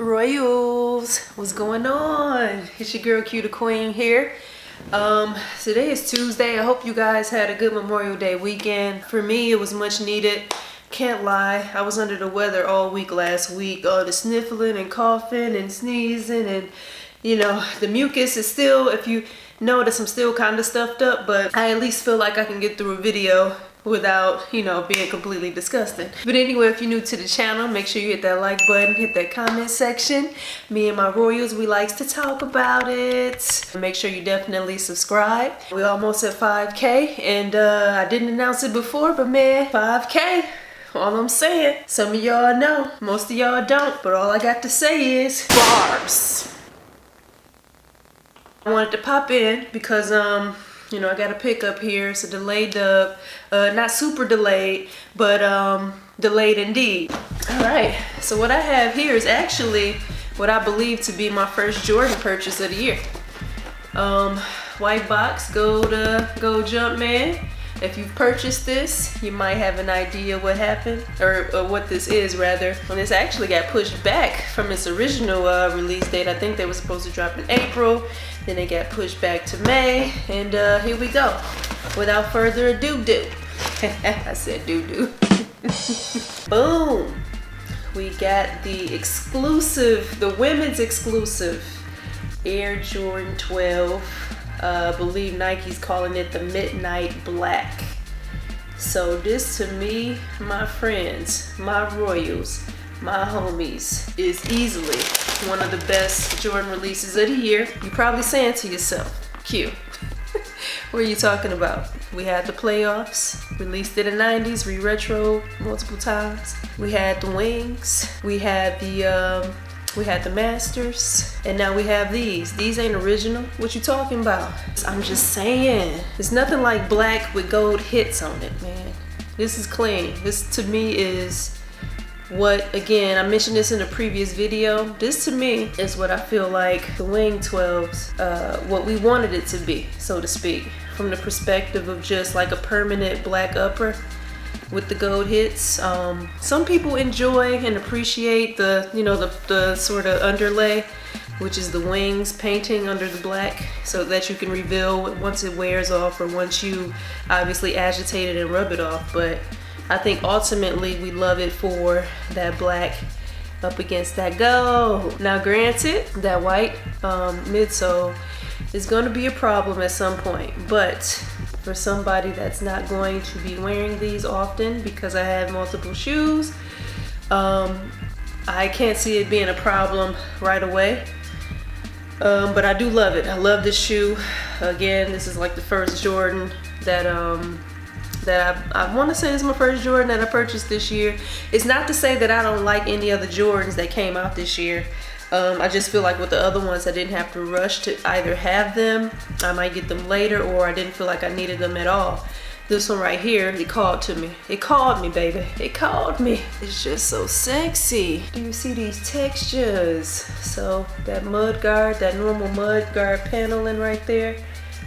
Royals, what's going on? It's your girl QdaQueen here. Today is Tuesday. I hope you guys had a good Memorial Day weekend. For me, it was much needed. Can't lie, I was under the weather all week last week. The sniffling and coughing and sneezing, and you know, the mucus is still, if you notice, I'm still kind of stuffed up, but I at least feel like I can get through a video without, you know, being completely disgusting. But anyway, if you're new to the channel, make sure you hit that like button, hit that comment section. Me and my Royals, we likes to talk about it. Make sure you definitely subscribe. We're almost at 5K, and I didn't announce it before, but man, 5K. All I'm saying, some of y'all know, most of y'all don't, but all I got to say is bars. I wanted to pop in because, you know, I got a pickup here. It's a delayed dub. Not super delayed, but delayed indeed. All right, so what I have here is actually what I believe to be my first Jordan purchase of the year. White box, gold Jumpman. If you've purchased this, you might have an idea what happened, or what this is rather. And this actually got pushed back from its original release date. I think they were supposed to drop in April, then they got pushed back to May, and here we go. Without further ado, I said do. Boom. We got the exclusive, the women's exclusive Air Jordan 12. I believe Nike's calling it the Midnight Black. So this, to me, my friends, my Royals, my homies, is easily one of the best Jordan releases of the year. You're probably saying to yourself, Q, what are you talking about? We had the playoffs, released in the 90s, re-retro multiple times. We had the wings, we had the Masters, and now we have these. These ain't original. What you talking about? I'm just saying. There's nothing like black with gold hits on it, man. This is clean. This to me is what, again, I mentioned this in a previous video. This to me is what I feel like the Wing 12s, what we wanted it to be, so to speak, from the perspective of just like a permanent black upper with the gold hits. Some people enjoy and appreciate the, you know, the sort of underlay, which is the wings painting under the black, so that you can reveal once it wears off, or once you obviously agitate it and rub it off. But I think ultimately we love it for that black up against that gold. Now granted, that white midsole is going to be a problem at some point, but for somebody that's not going to be wearing these often, because I have multiple shoes, I can't see it being a problem right away. But I do love it. I love this shoe. Again, this is like the first Jordan that I want to say is my first Jordan that I purchased this year. It's not to say that I don't like any other Jordans that came out this year. I just feel like with the other ones, I didn't have to rush to either have them, I might get them later, or I didn't feel like I needed them at all. This one right here, it called to me. It called me, baby. It called me. It's just so sexy. Do you see these textures? So that mud guard, that normal mud guard paneling right there,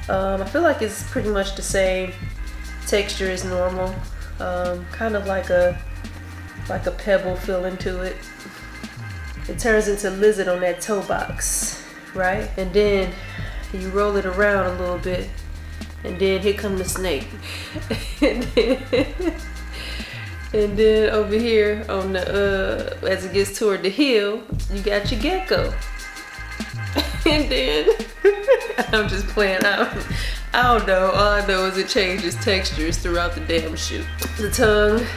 I feel like it's pretty much the same texture as normal. Kind of like a pebble feeling to it. It turns into lizard on that toe box, right? And then you roll it around a little bit, and then here come the snake. and then over here on the as it gets toward the heel, you got your gecko. And then I'm just playing out. I don't know. All I know is it changes textures throughout the damn shoe. The tongue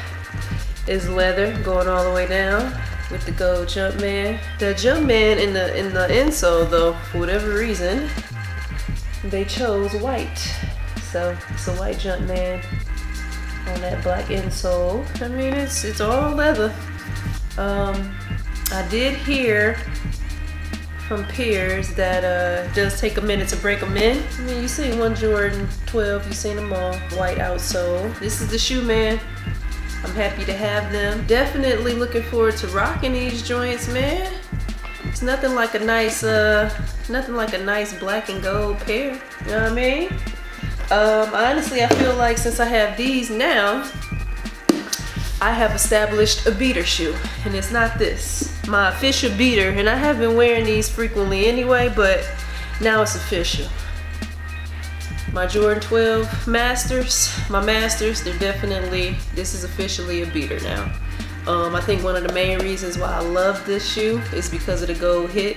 is leather going all the way down with the gold Jumpman. The Jumpman in the insole, though, for whatever reason, they chose white. So it's a white Jumpman on that black insole. I mean, it's all leather. I did hear from peers that it does take a minute to break them in. I mean, you see one Jordan 12, you've seen them all. White outsole. This is the shoe, man. I'm happy to have them. Definitely looking forward to rocking these joints, man. It's nothing like a nice black and gold pair. You know what I mean? Honestly, I feel like since I have these now, I have established a beater shoe, and it's not this. My official beater, and I have been wearing these frequently anyway, but now it's official. My Jordan 12 Masters, they're definitely, this is officially a beater now. I think one of the main reasons why I love this shoe is because of the gold hit.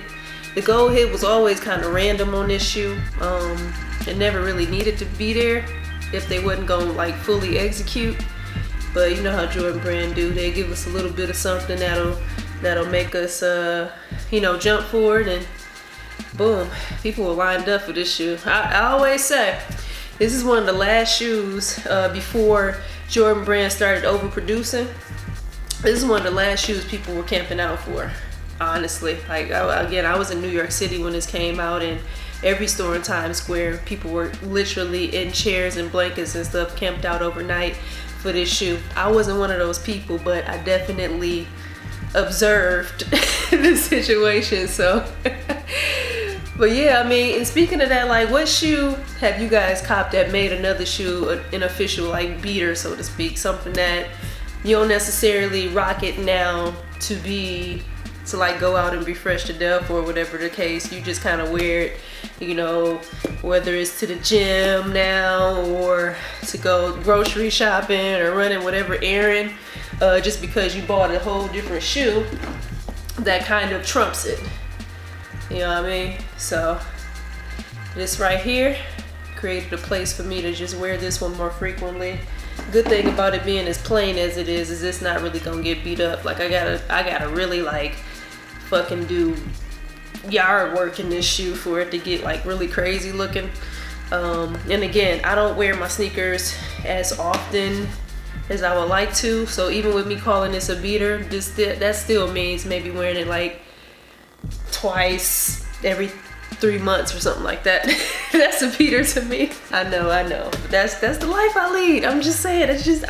The gold hit was always kind of random on this shoe. It never really needed to be there if they wasn't gonna like fully execute. But you know how Jordan brand do, they give us a little bit of something that'll make us you know, jump forward, and boom, people were lined up for this shoe. I always say this is one of the last shoes before Jordan brand started overproducing. This is one of the last shoes people were camping out for, honestly. Like, again, I was in New York City when this came out, and every store in Times Square, people were literally in chairs and blankets and stuff, camped out overnight for this shoe. I wasn't one of those people, but I definitely observed the situation, so. But yeah, I mean, and speaking of that, like, what shoe have you guys copped that made another shoe an official, like, beater, so to speak? Something that you don't necessarily rock it now to like go out and be fresh to death or whatever the case. You just kind of wear it, you know, whether it's to the gym now or to go grocery shopping or running whatever errand, just because you bought a whole different shoe that kind of trumps it. You know what I mean? So this right here created a place for me to just wear this one more frequently. Good thing about it being as plain as it is it's not really gonna get beat up. Like I gotta really like fucking do yard work in this shoe for it to get like really crazy looking. And again, I don't wear my sneakers as often as I would like to. So even with me calling this a beater, that still means maybe wearing it like twice every 3 months or something like that. That's a beater to me. I know. But that's the life I lead. I'm just saying, it's just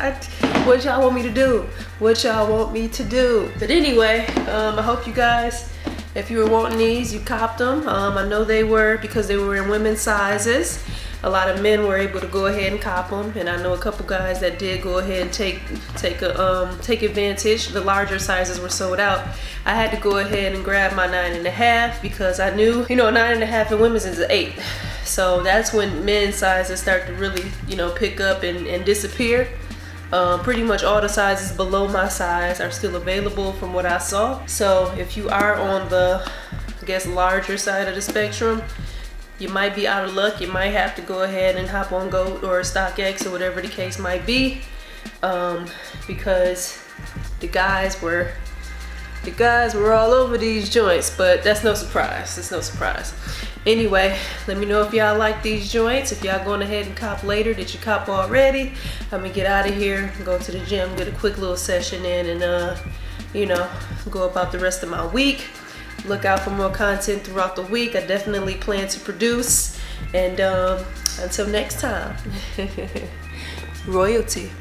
what y'all want me to do. But anyway, I hope you guys, if you were wanting these, you copped them. I know they were, because they were in women's sizes. A lot of men were able to go ahead and cop them, and I know a couple guys that did go ahead and take advantage. The larger sizes were sold out. I had to go ahead and grab my 9.5 because I knew, you know, 9.5 in women's is an 8. So that's when men's sizes start to really, you know, pick up and disappear. Pretty much all the sizes below my size are still available from what I saw. So if you are on the, I guess, larger side of the spectrum, you might be out of luck. You might have to go ahead and hop on GOAT or StockX or whatever the case might be, because the guys were all over these joints. But that's no surprise. It's no surprise. Anyway, let me know if y'all like these joints. If y'all going ahead and cop later, did you cop already? I'm gonna get out of here, go to the gym, get a quick little session in, and you know, go about the rest of my week. Look out for more content throughout the week. I definitely plan to produce. And until next time, royalty.